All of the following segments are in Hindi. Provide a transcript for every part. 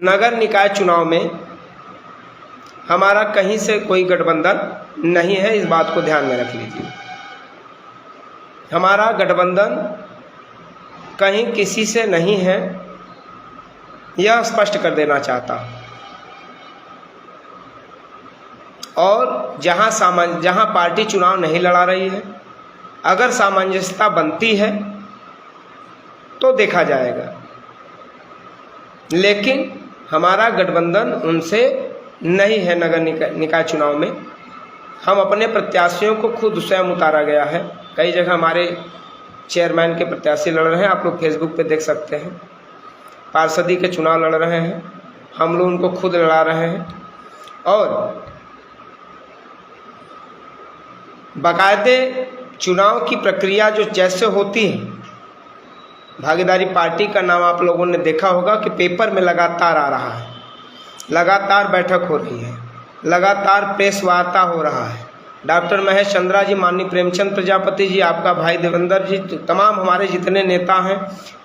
नगर निकाय चुनाव में हमारा कहीं से कोई गठबंधन नहीं है, इस बात को ध्यान में रख लीजिए। हमारा गठबंधन कहीं किसी से नहीं है, यह स्पष्ट कर देना चाहता हूँ। और जहाँ पार्टी चुनाव नहीं लड़ा रही है, अगर सामंजस्यता बनती है तो देखा जाएगा, लेकिन हमारा गठबंधन उनसे नहीं है। नगर निकाय चुनाव में हम अपने प्रत्याशियों को खुद स्वयं उतारा गया है। कई जगह हमारे चेयरमैन के प्रत्याशी लड़ रहे हैं, आप लोग फेसबुक पे देख सकते हैं। पार्षदी के चुनाव लड़ रहे हैं, हम लोग उनको खुद लड़ा रहे हैं। और बाकायदे चुनाव की प्रक्रिया जो जैसे होती है, भागीदारी पार्टी का नाम आप लोगों ने देखा होगा कि पेपर में लगातार आ रहा है, लगातार बैठक हो रही है, लगातार प्रेस वार्ता हो रहा है। डॉक्टर महेश चंद्रा जी, माननीय प्रेमचंद प्रजापति जी, आपका भाई देवेंद्र जी, तमाम हमारे जितने नेता हैं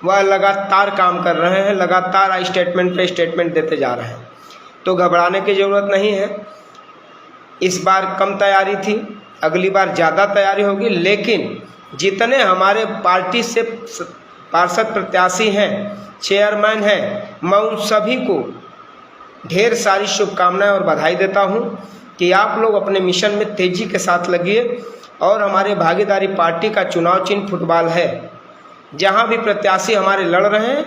वह लगातार काम कर रहे हैं, लगातार स्टेटमेंट पे स्टेटमेंट देते जा रहे हैं। तो घबराने की ज़रूरत नहीं है। इस बार कम तैयारी थी, अगली बार ज़्यादा तैयारी होगी, लेकिन जितने हमारे पार्टी से पार्षद प्रत्याशी हैं, चेयरमैन हैं, मैं उन सभी को ढेर सारी शुभकामनाएं और बधाई देता हूं कि आप लोग अपने मिशन में तेजी के साथ लगिए। और हमारे भागीदारी पार्टी का चुनाव चिन्ह फुटबॉल है। जहां भी प्रत्याशी हमारे लड़ रहे हैं,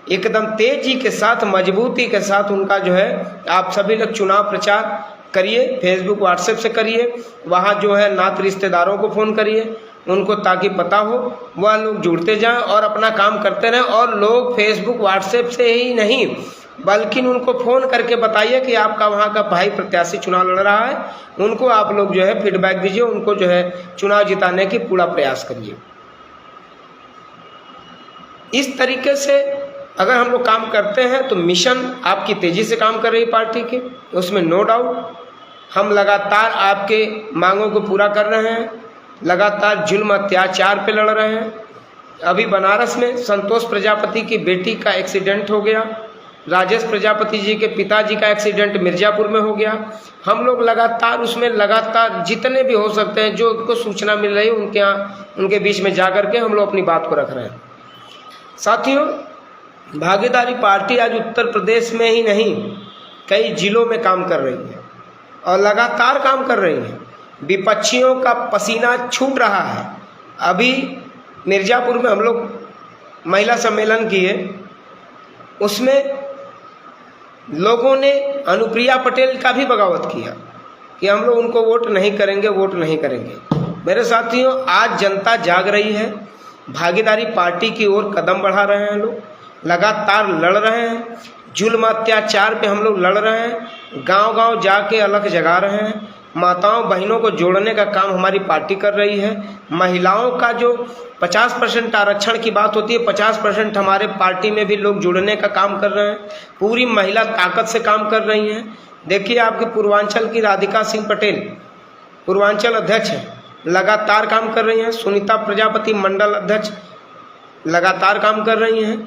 एकदम तेजी के साथ, मजबूती के साथ उनका जो है आप सभी लोग चुनाव प्रचार करिए, फेसबुक व्हाट्सएप से करिए, वहाँ जो है नात रिश्तेदारों को फ़ोन करिए उनको, ताकि पता हो वह लोग जुड़ते जाएं और अपना काम करते रहें। और लोग फेसबुक व्हाट्सएप से ही नहीं बल्कि उनको फ़ोन करके बताइए कि आपका वहाँ का भाई प्रत्याशी चुनाव लड़ रहा है, उनको आप लोग जो है फीडबैक दीजिए, उनको जो है चुनाव जिताने की पूरा प्रयास करिए। इस तरीके से अगर हम लोग काम करते हैं तो मिशन आपकी तेज़ी से काम कर रही पार्टी के, उसमें नो डाउट। हम लगातार आपके मांगों को पूरा कर रहे हैं, लगातार जुल्म अत्याचार पे लड़ रहे हैं। अभी बनारस में संतोष प्रजापति की बेटी का एक्सीडेंट हो गया, राजेश प्रजापति जी के पिताजी का एक्सीडेंट मिर्ज़ापुर में हो गया। हम लोग लगातार उसमें जितने भी हो सकते हैं, जो उनको सूचना मिल रही है उनके यहाँ, उनके बीच में जा कर के हम लोग अपनी बात को रख रहे हैं। साथियों, भागीदारी पार्टी आज उत्तर प्रदेश में ही नहीं, कई जिलों में काम कर रही है और लगातार काम कर रही है। विपक्षियों का पसीना छूट रहा है। अभी मिर्ज़ापुर में हम लोग महिला सम्मेलन किए, उसमें लोगों ने अनुप्रिया पटेल का भी बगावत किया कि हम लोग उनको वोट नहीं करेंगे, वोट नहीं करेंगे। मेरे साथियों, आज जनता जाग रही है, भागीदारी पार्टी की ओर कदम बढ़ा रहे हैं, लोग लगातार लड़ रहे हैं, जुल्म अत्याचार पे हम लोग लड़ रहे हैं, गांव-गांव जाके अलख जगा रहे हैं। माताओं बहनों को जोड़ने का काम हमारी पार्टी कर रही है। महिलाओं का जो 50% आरक्षण की बात होती है, 50% हमारे पार्टी में भी लोग जुड़ने का काम कर रहे हैं। पूरी महिला ताकत से काम कर रही हैं। देखिए, आपके पूर्वांचल की राधिका सिंह पटेल पूर्वांचल अध्यक्ष हैं, लगातार काम कर रही हैं। सुनीता प्रजापति मंडल अध्यक्ष लगातार काम कर रही हैं।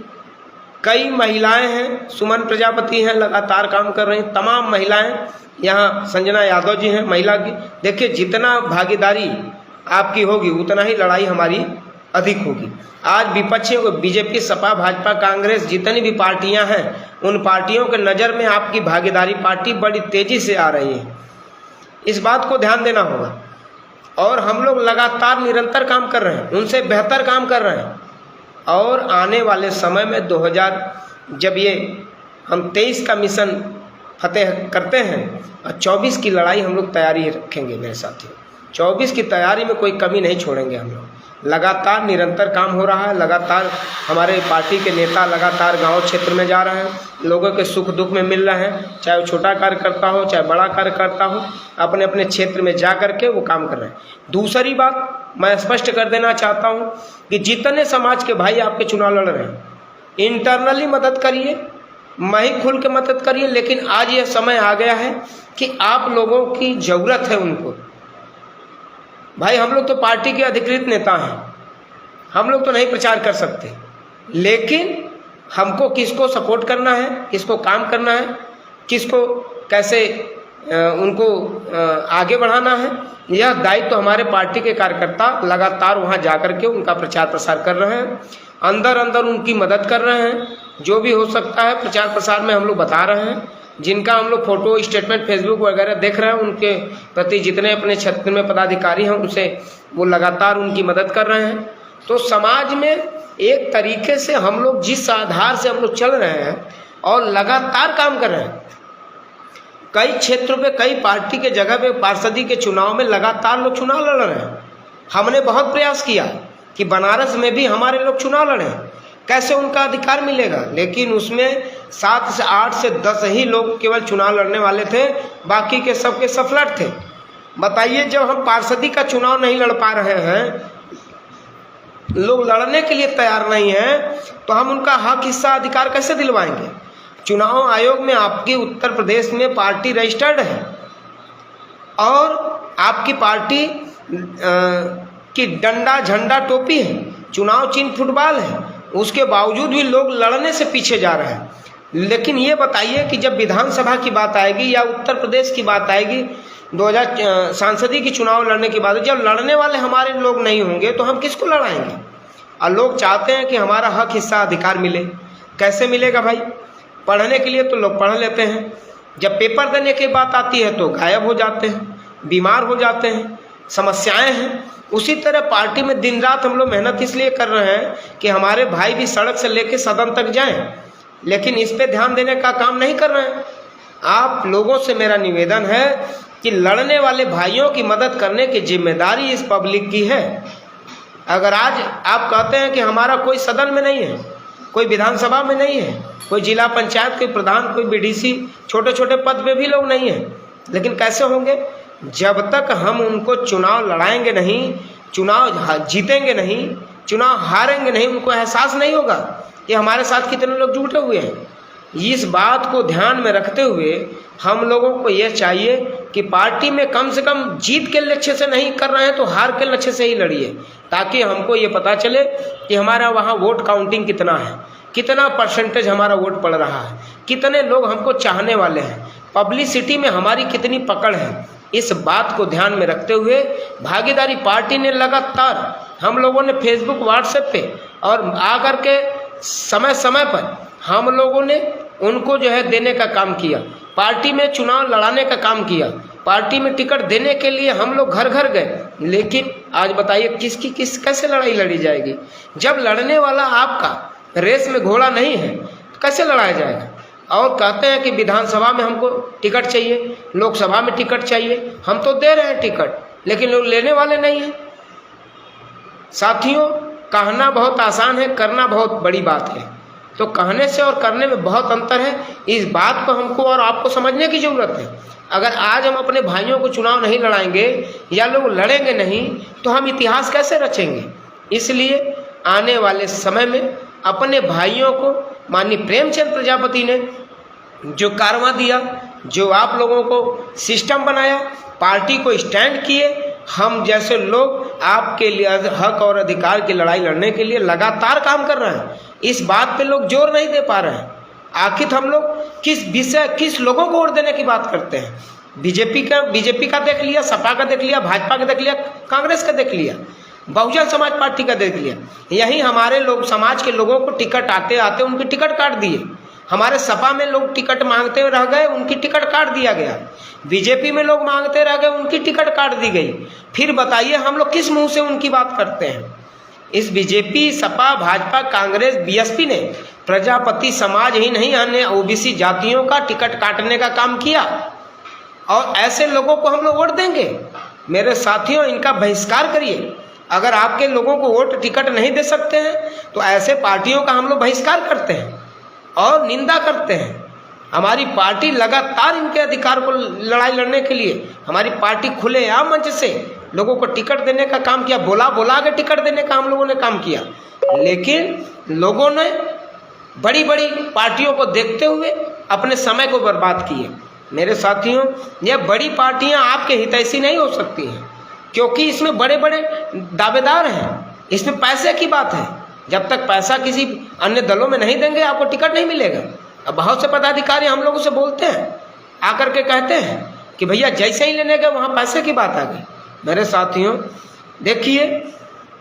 कई महिलाएं हैं, सुमन प्रजापति हैं, लगातार काम कर रही हैं। तमाम महिलाएं, यहाँ संजना यादव जी हैं महिला की। देखिए, जितना भागीदारी आपकी होगी उतना ही लड़ाई हमारी अधिक होगी। आज विपक्षियों को, बीजेपी, सपा, भाजपा, कांग्रेस, जितनी भी पार्टियां हैं, उन पार्टियों के नज़र में आपकी भागीदारी पार्टी बड़ी तेज़ी से आ रही है। इस बात को ध्यान देना होगा। और हम लोग लगातार निरंतर काम कर रहे हैं, उनसे बेहतर काम कर रहे हैं। और आने वाले समय में 2000 जब ये हम 23 का मिशन फतेह करते हैं और 24 की लड़ाई हम लोग तैयारी रखेंगे। मेरे साथियों, 24 की तैयारी में कोई कमी नहीं छोड़ेंगे हम लोग। लगातार निरंतर काम हो रहा है, लगातार हमारे पार्टी के नेता लगातार गांव क्षेत्र में जा रहे हैं, लोगों के सुख दुख में मिल रहे हैं, चाहे वो छोटा कार्यकर्ता हो चाहे बड़ा कार्यकर्ता हो, अपने अपने क्षेत्र में जा कर के वो काम कर रहे हैं। दूसरी बात मैं स्पष्ट कर देना चाहता हूँ कि जितने समाज के भाई आपके चुनाव लड़ रहे हैं, इंटरनली मदद करिए, मैं ही खुल के मदद करिए। लेकिन आज ये समय आ गया है कि आप लोगों की ज़रूरत है उनको। भाई, हम लोग तो पार्टी के अधिकृत नेता हैं, हम लोग तो नहीं प्रचार कर सकते, लेकिन हमको किसको सपोर्ट करना है, किसको काम करना है, किसको कैसे उनको आगे बढ़ाना है, यह दायित्व हमारे पार्टी के कार्यकर्ता लगातार वहां जाकर के उनका प्रचार प्रसार कर रहे हैं, अंदर अंदर उनकी मदद कर रहे हैं। जो भी हो सकता है प्रचार प्रसार में हम लोग बता रहे हैं। जिनका हम लोग फोटो स्टेटमेंट फेसबुक वगैरह देख रहे हैं, उनके प्रति जितने अपने क्षेत्र में पदाधिकारी हैं उनसे वो लगातार उनकी मदद कर रहे हैं। तो समाज में एक तरीके से हम लोग जिस आधार से हम लोग चल रहे हैं और लगातार काम कर रहे हैं, कई क्षेत्रों पे कई पार्टी के जगह पे पार्षदी के चुनाव में लगातार लोग चुनाव लड़ रहे हैं। हमने बहुत प्रयास किया कि बनारस में भी हमारे लोग चुनाव लड़े, कैसे उनका अधिकार मिलेगा, लेकिन उसमें 7 से 8 से 10 ही लोग केवल चुनाव लड़ने वाले थे, बाकी के सबके सफलट थे। बताइए, जब हम पार्षदी का चुनाव नहीं लड़ पा रहे हैं, लोग लड़ने के लिए तैयार नहीं हैं, तो हम उनका हक हिस्सा अधिकार कैसे दिलवाएंगे। चुनाव आयोग में आपकी उत्तर प्रदेश में पार्टी रजिस्टर्ड है और आपकी पार्टी की डंडा झंडा टोपी है, चुनाव चिन्ह फुटबॉल है, उसके बावजूद भी लोग लड़ने से पीछे जा रहे हैं। लेकिन ये बताइए कि जब विधानसभा की बात आएगी या उत्तर प्रदेश की बात आएगी, 2000 सांसदी की चुनाव लड़ने की बात, जब लड़ने वाले हमारे लोग नहीं होंगे तो हम किसको लड़ाएंगे। और लोग चाहते हैं कि हमारा हक हिस्सा अधिकार मिले। कैसे मिलेगा भाई? पढ़ने के लिए तो लोग पढ़ लेते हैं, जब पेपर देने की बात आती है तो गायब हो जाते हैं, बीमार हो जाते हैं, समस्याएं हैं। उसी तरह पार्टी में दिन रात हम लोग मेहनत इसलिए कर रहे हैं कि हमारे भाई भी सड़क से लेकर सदन तक जाएं, लेकिन इस पे ध्यान देने का काम नहीं कर रहे हैं। आप लोगों से मेरा निवेदन है कि लड़ने वाले भाइयों की मदद करने की जिम्मेदारी इस पब्लिक की है। अगर आज आप कहते हैं कि हमारा कोई सदन में नहीं है, कोई विधानसभा में नहीं है, कोई जिला पंचायत, कोई प्रधान, कोई बीडीसी, छोटे छोटे पद पे भी लोग नहीं हैं, लेकिन कैसे होंगे? जब तक हम उनको चुनाव लड़ाएंगे नहीं, चुनाव जीतेंगे नहीं, चुनाव हारेंगे नहीं, उनको एहसास नहीं होगा कि हमारे साथ कितने लोग जुटे हुए हैं। इस बात को ध्यान में रखते हुए हम लोगों को यह चाहिए कि पार्टी में कम से कम जीत के लक्ष्य से नहीं कर रहे हैं तो हार के लक्ष्य से ही लड़िए, ताकि हमको ये पता चले कि हमारा वहाँ वोट काउंटिंग कितना है, कितना परसेंटेज हमारा वोट पड़ रहा है, कितने लोग हमको चाहने वाले हैं, पब्लिसिटी में हमारी कितनी पकड़ है। इस बात को ध्यान में रखते हुए भागीदारी पार्टी ने लगातार, हम लोगों ने फेसबुक व्हाट्सएप पे और आकर के समय समय पर हम लोगों ने उनको जो है देने का काम किया, पार्टी में चुनाव लड़ाने का काम किया, पार्टी में टिकट देने के लिए हम लोग घर घर गए। लेकिन आज बताइए कैसे लड़ाई लड़ी जाएगी जब लड़ने वाला आपका रेस में घोड़ा नहीं है, कैसे लड़ाया जाएगा। और कहते हैं कि विधानसभा में हमको टिकट चाहिए, लोकसभा में टिकट चाहिए, हम तो दे रहे हैं टिकट, लेकिन लोग लेने वाले नहीं हैं। साथियों, कहना बहुत आसान है, करना बहुत बड़ी बात है। तो कहने से और करने में बहुत अंतर है। इस बात को हमको और आपको समझने की ज़रूरत है। अगर आज हम अपने भाइयों को चुनाव नहीं लड़ाएंगे या लोग लड़ेंगे नहीं तो हम इतिहास कैसे रचेंगे। इसलिए आने वाले समय में अपने भाइयों को माननीय प्रेमचंद प्रजापति ने जो कारवां दिया, जो आप लोगों को सिस्टम बनाया, पार्टी को स्टैंड किए, हम जैसे लोग आपके लिए हक और अधिकार की लड़ाई लड़ने के लिए लगातार काम कर रहे हैं। इस बात पे लोग जोर नहीं दे पा रहे हैं। आखिर हम लोग किस लोगों को वोट देने की बात करते हैं। बीजेपी का देख लिया, सपा का देख लिया, भाजपा का देख लिया, कांग्रेस का देख लिया, बहुजन समाज पार्टी का देख लिया। यही हमारे लोग समाज के लोगों को टिकट आते आते उनकी टिकट काट दिए। हमारे सपा में लोग टिकट मांगते रह गए, उनकी टिकट काट दिया गया। बीजेपी में लोग मांगते रह गए, उनकी टिकट काट दी गई। फिर बताइए हम लोग किस मुंह से उनकी बात करते हैं। इस बीजेपी, सपा, भाजपा, कांग्रेस, बीएसपी ने प्रजापति समाज ही नहीं, अन्य ओबीसी जातियों का टिकट काटने का काम किया और ऐसे लोगों को हम लोग वोट देंगे। मेरे साथियों, इनका बहिष्कार करिए। अगर आपके लोगों को वोट टिकट नहीं दे सकते हैं तो ऐसे पार्टियों का हम लोग बहिष्कार करते हैं और निंदा करते हैं। हमारी पार्टी लगातार इनके अधिकार को लड़ाई लड़ने के लिए, हमारी पार्टी खुलेआम मंच से लोगों को टिकट देने का काम किया, बोला के टिकट देने का हम लोगों ने काम किया। लेकिन लोगों ने बड़ी बड़ी पार्टियों को देखते हुए अपने समय को बर्बाद किए। मेरे साथियों, यह बड़ी पार्टियां आपके हितैषी नहीं हो सकती हैं, क्योंकि इसमें बड़े बड़े दावेदार हैं, इसमें पैसे की बात है। जब तक पैसा किसी अन्य दलों में नहीं देंगे आपको टिकट नहीं मिलेगा। अब बहुत से पदाधिकारी हम लोगों से बोलते हैं, आकर के कहते हैं कि भैया जैसे ही लेने गए वहाँ पैसे की बात आ गई। मेरे साथियों देखिए,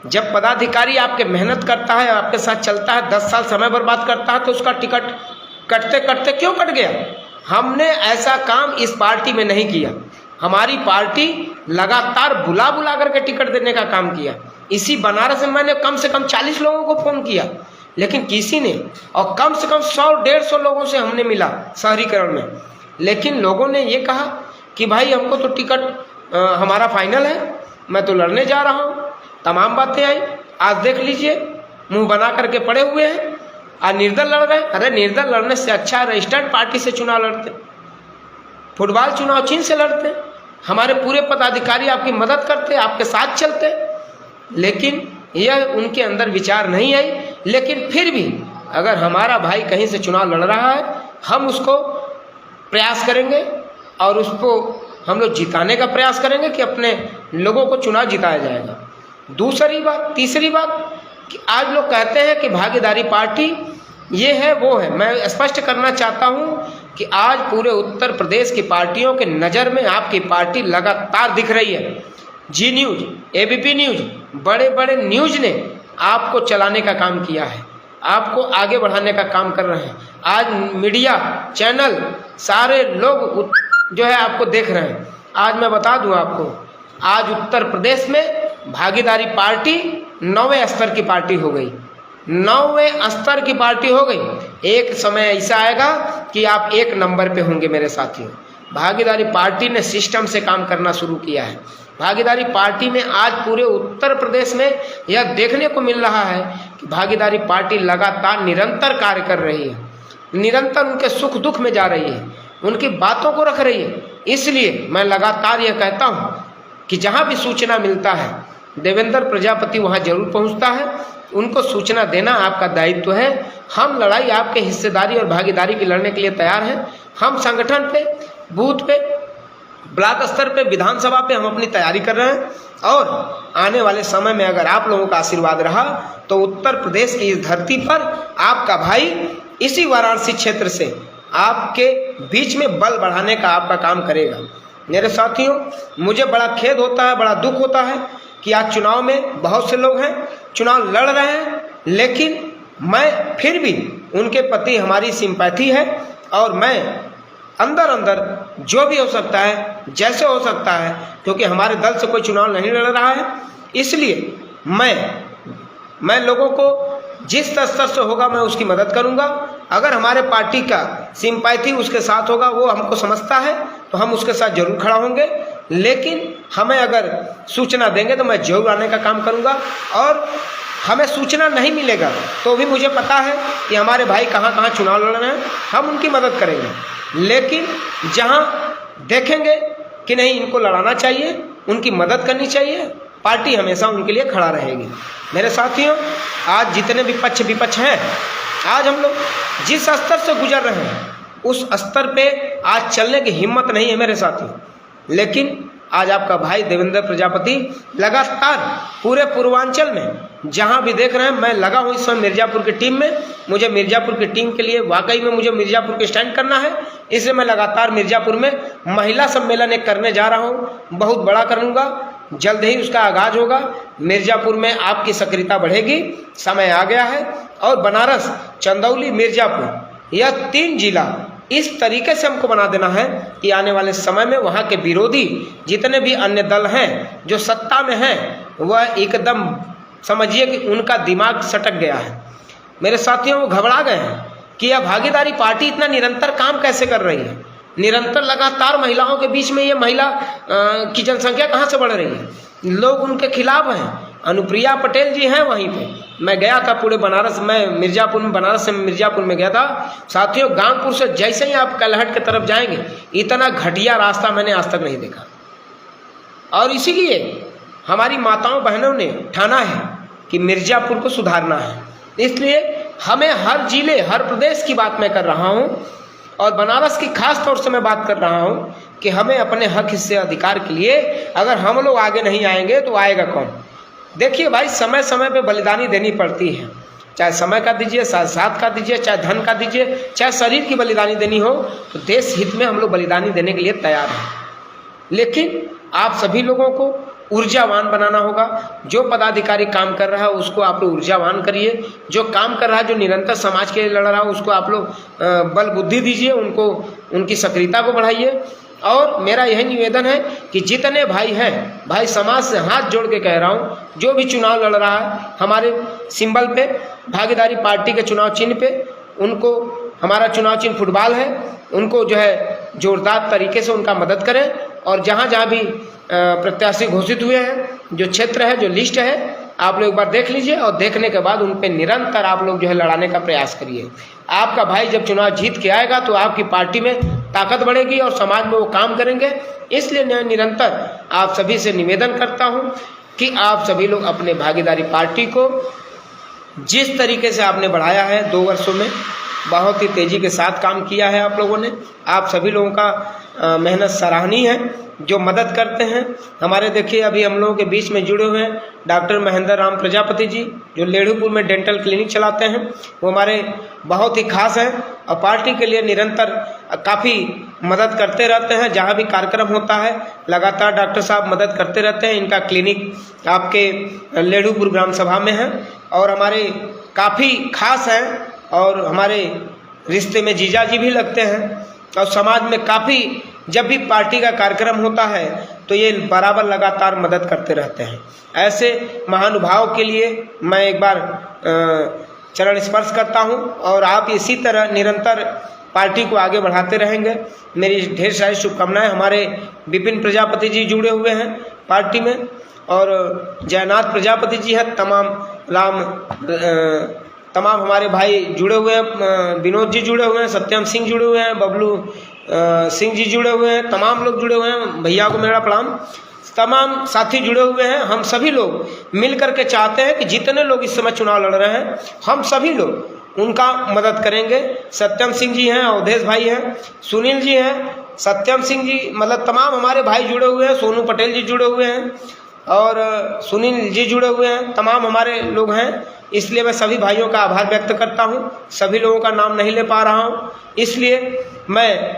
जब पदाधिकारी आपके मेहनत करता है, आपके साथ चलता है, 10 साल समय बर्बाद करता है, तो उसका टिकट कटते कटते क्यों कट गया? हमने ऐसा काम इस पार्टी में नहीं किया। हमारी पार्टी लगातार बुला बुला करके टिकट देने का काम किया। इसी बनारस में मैंने कम से कम 40 लोगों को फ़ोन किया, लेकिन किसी ने, और कम से कम 100-150 लोगों से हमने मिला शहरीकरण में, लेकिन लोगों ने ये कहा कि भाई हमको तो टिकट हमारा फाइनल है, मैं तो लड़ने जा रहा हूँ। तमाम बातें आई। आज देख लीजिए, मुंह बना करके पड़े हुए हैं और निर्दल लड़ रहे। अरे निर्दल लड़ने से अच्छा रजिस्टर्ड पार्टी से चुनाव लड़ते, फुटबॉल चुनाव चिन्ह से लड़ते। हमारे पूरे पदाधिकारी आपकी मदद करते, आपके साथ चलते, लेकिन यह उनके अंदर विचार नहीं आई। लेकिन फिर भी अगर हमारा भाई कहीं से चुनाव लड़ रहा है, हम उसको प्रयास करेंगे और उसको हम लोग जिताने का प्रयास करेंगे कि अपने लोगों को चुनाव जिताया जाएगा। दूसरी बात, तीसरी बात कि आज लोग कहते हैं कि भागीदारी पार्टी ये है वो है। मैं स्पष्ट करना चाहता हूँ कि आज पूरे उत्तर प्रदेश की पार्टियों के नज़र में आपकी पार्टी लगातार दिख रही है। जी न्यूज़, एबीपी न्यूज़, बड़े बड़े न्यूज़ ने आपको चलाने का काम किया है, आपको आगे बढ़ाने का काम कर रहे हैं। आज मीडिया चैनल सारे लोग जो है आपको देख रहे हैं। आज मैं बता दूं आपको, आज उत्तर प्रदेश में भागीदारी पार्टी 9वें स्तर की पार्टी हो गई। 9वें स्तर की पार्टी हो गई। एक समय ऐसा आएगा कि आप 1 नंबर पे होंगे मेरे साथियों। भागीदारी पार्टी ने सिस्टम से काम करना शुरू किया है। भागीदारी पार्टी में आज पूरे उत्तर प्रदेश में यह देखने को मिल रहा है कि भागीदारी पार्टी लगातार निरंतर कार्य कर रही है, निरंतर उनके सुख दुख में जा रही है, उनकी बातों को रख रही है। इसलिए मैं लगातार यह कहता हूँ कि जहाँ भी सूचना मिलता है देवेंद्र प्रजापति वहाँ जरूर पहुँचता है। उनको सूचना देना आपका दायित्व है। हम लड़ाई आपके हिस्सेदारी और भागीदारी की लड़ने के लिए तैयार हैं। हम संगठन पे, बूथ पे, ब्लॉक स्तर पे, विधानसभा पे हम अपनी तैयारी कर रहे हैं। और आने वाले समय में अगर आप लोगों का आशीर्वाद रहा तो उत्तर प्रदेश की इस धरती पर आपका भाई इसी वाराणसी क्षेत्र से आपके बीच में बल बढ़ाने का आपका काम करेगा। मेरे साथियों, मुझे बड़ा खेद होता है, बड़ा दुख होता है कि आज चुनाव में बहुत से लोग हैं, चुनाव लड़ रहे हैं, लेकिन मैं फिर भी उनके प्रति हमारी सिंपैथी है और मैं अंदर अंदर जो भी हो सकता है, जैसे हो सकता है, क्योंकि हमारे दल से कोई चुनाव नहीं लड़ रहा है, इसलिए मैं लोगों को जिस स्तर से होगा मैं उसकी मदद करूंगा। अगर हमारे पार्टी का सिंपैथी उसके साथ होगा, वो हमको समझता है, तो हम उसके साथ जरूर खड़ा होंगे। लेकिन हमें अगर सूचना देंगे तो मैं जरूर आने का काम करूंगा। और हमें सूचना नहीं मिलेगा तो भी मुझे पता है कि हमारे भाई कहाँ कहाँ चुनाव लड़ रहे हैं, हम उनकी मदद करेंगे। लेकिन जहाँ देखेंगे कि नहीं इनको लड़ाना चाहिए, उनकी मदद करनी चाहिए, पार्टी हमेशा उनके लिए खड़ा रहेगी। मेरे साथियों, आज जितने भी पक्ष विपक्ष हैं, आज हम लोग जिस स्तर से गुजर रहे हैं उस स्तर पे आज चलने की हिम्मत नहीं है मेरे साथियों। लेकिन आज आपका भाई देवेंद्र प्रजापति लगातार पूरे पूर्वांचल में जहां भी देख रहे हैं, मैं लगा हूं इस समय मिर्जापुर की टीम में। मुझे मिर्जापुर की टीम के लिए वाकई में मुझे मिर्जापुर के स्टैंड करना है, इसलिए मैं लगातार मिर्जापुर में महिला सम्मेलन एक करने जा रहा हूं, बहुत बड़ा करूंगा, जल्द ही उसका आगाज होगा। मिर्जापुर में आपकी सक्रियता बढ़ेगी, समय आ गया है। और बनारस, चंदौली, मिर्जापुर, यह 3 जिला इस तरीके से हमको बना देना है कि आने वाले समय में वहाँ के विरोधी जितने भी अन्य दल हैं जो सत्ता में हैं, वह एकदम समझिए कि उनका दिमाग सटक गया है। मेरे साथियों, वो घबरा गए हैं कि यह भागीदारी पार्टी इतना निरंतर काम कैसे कर रही है। निरंतर लगातार महिलाओं के बीच में ये महिला की जनसंख्या कहाँ से बढ़ रही है, लोग उनके खिलाफ हैं। अनुप्रिया पटेल जी हैं वहीं पे। मैं गया था पूरे बनारस, मैं मिर्जापुर में, बनारस से मिर्जापुर में गया था। साथियों, गांगपुर से जैसे ही आप कलहट की तरफ जाएंगे, इतना घटिया रास्ता मैंने आज तक नहीं देखा। और इसीलिए हमारी माताओं बहनों ने ठाना है कि मिर्जापुर को सुधारना है। इसलिए हमें हर जिले, हर प्रदेश की बात मैं कर रहा हूँ, और बनारस की खास तौर से मैं बात कर रहा हूँ कि हमें अपने हक, हिस्से, अधिकार के लिए अगर हम लोग आगे नहीं आएंगे तो आएगा कौन। देखिए भाई, समय समय पे बलिदानी देनी पड़ती है। चाहे समय का दीजिए, चाहे साथ का दीजिए, चाहे धन का दीजिए, चाहे शरीर की बलिदानी देनी हो, तो देश हित में हम लोग बलिदानी देने के लिए तैयार हैं। लेकिन आप सभी लोगों को ऊर्जावान बनाना होगा। जो पदाधिकारी काम कर रहा है उसको आप लोग ऊर्जावान करिए, जो काम कर रहा है, जो निरंतर समाज के लिए लड़ रहा है, उसको आप लोग बल बुद्धि दीजिए, उनको उनकी सक्रियता को बढ़ाइए। और मेरा यही निवेदन है कि जितने भाई हैं, भाई समाज से हाथ जोड़ के कह रहा हूँ, जो भी चुनाव लड़ रहा है हमारे सिंबल पे, भागीदारी पार्टी के चुनाव चिन्ह पे, उनको, हमारा चुनाव चिन्ह फुटबॉल है, उनको जो है जोरदार तरीके से उनका मदद करें। और जहाँ जहाँ भी प्रत्याशी घोषित हुए हैं, जो क्षेत्र है, जो लिस्ट है, आप लोग एक बार देख लीजिए और देखने के बाद उन पे निरंतर आप लोग जो है लड़ाने का प्रयास करिए। आपका भाई जब चुनाव जीत के आएगा तो आपकी पार्टी में ताकत बढ़ेगी और समाज में वो काम करेंगे। इसलिए मैं निरंतर आप सभी से निवेदन करता हूँ कि आप सभी लोग अपने भागीदारी पार्टी को जिस तरीके से आपने बढ़ाया है 2 वर्षों में, बहुत ही तेज़ी के साथ काम किया है आप लोगों ने। आप सभी लोगों का मेहनत सराहनीय है। जो मदद करते हैं हमारे, देखिए अभी हम लोगों के बीच में जुड़े हुए हैं डॉक्टर महेंद्र राम प्रजापति जी, जो लेढ़ूपुर में डेंटल क्लिनिक चलाते हैं। वो हमारे बहुत ही खास हैं और पार्टी के लिए निरंतर काफ़ी मदद करते रहते हैं। जहाँ भी कार्यक्रम होता है लगातार डॉक्टर साहब मदद करते रहते हैं। इनका क्लिनिक आपके लेढ़ूपुर ग्राम सभा में है और हमारे काफ़ी खास हैं और हमारे रिश्ते में जीजा जी भी लगते हैं। और समाज में काफ़ी, जब भी पार्टी का कार्यक्रम होता है तो ये बराबर लगातार मदद करते रहते हैं। ऐसे महानुभाव के लिए मैं एक बार चरण स्पर्श करता हूं और आप इसी तरह निरंतर पार्टी को आगे बढ़ाते रहेंगे। मेरी ढेर सारी शुभकामनाएं। हमारे विपिन प्रजापति जी जुड़े हुए हैं पार्टी में और जयनाथ प्रजापति जी हैं, तमाम हमारे भाई जुड़े हुए हैं, विनोद जी जुड़े हुए हैं, सत्यम सिंह जुड़े हुए हैं, बबलू सिंह जी जुड़े हुए हैं, तमाम लोग जुड़े हुए हैं, भैया को मेरा प्रणाम, तमाम साथी जुड़े हुए हैं। हम सभी लोग मिल करके चाहते हैं कि जितने लोग इस समय चुनाव लड़ रहे हैं हम सभी लोग उनका मदद करेंगे। सत्यम सिंह जी हैं, अवधेश भाई हैं, सुनील जी हैं, सत्यम सिंह जी, मतलब तमाम हमारे भाई जुड़े हुए हैं, सोनू पटेल जी जुड़े हुए हैं और सुनील जी जुड़े हुए हैं, तमाम हमारे लोग हैं। इसलिए मैं सभी भाइयों का आभार व्यक्त करता हूं। सभी लोगों का नाम नहीं ले पा रहा हूं, इसलिए मैं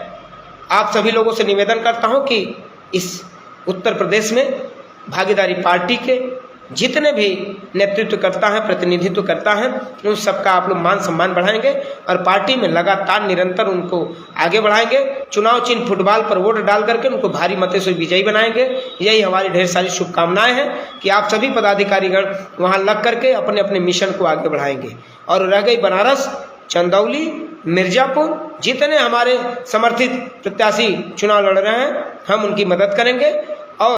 आप सभी लोगों से निवेदन करता हूं कि इस उत्तर प्रदेश में भागीदारी पार्टी के जितने भी नेतृत्व करता है, प्रतिनिधित्व करता है, उन सबका आप लोग मान सम्मान बढ़ाएंगे और पार्टी में लगातार निरंतर उनको आगे बढ़ाएंगे। चुनाव चिन्ह फुटबॉल पर वोट डाल करके उनको भारी मतों से विजयी बनाएंगे। यही हमारी ढेर सारी शुभकामनाएं हैं कि आप सभी पदाधिकारीगण वहां लग करके अपने अपने मिशन को आगे बढ़ाएंगे। और रह गई बनारस, चंदौली, मिर्जापुर, जितने हमारे समर्थित प्रत्याशी चुनाव लड़ रहे हैं हम उनकी मदद करेंगे।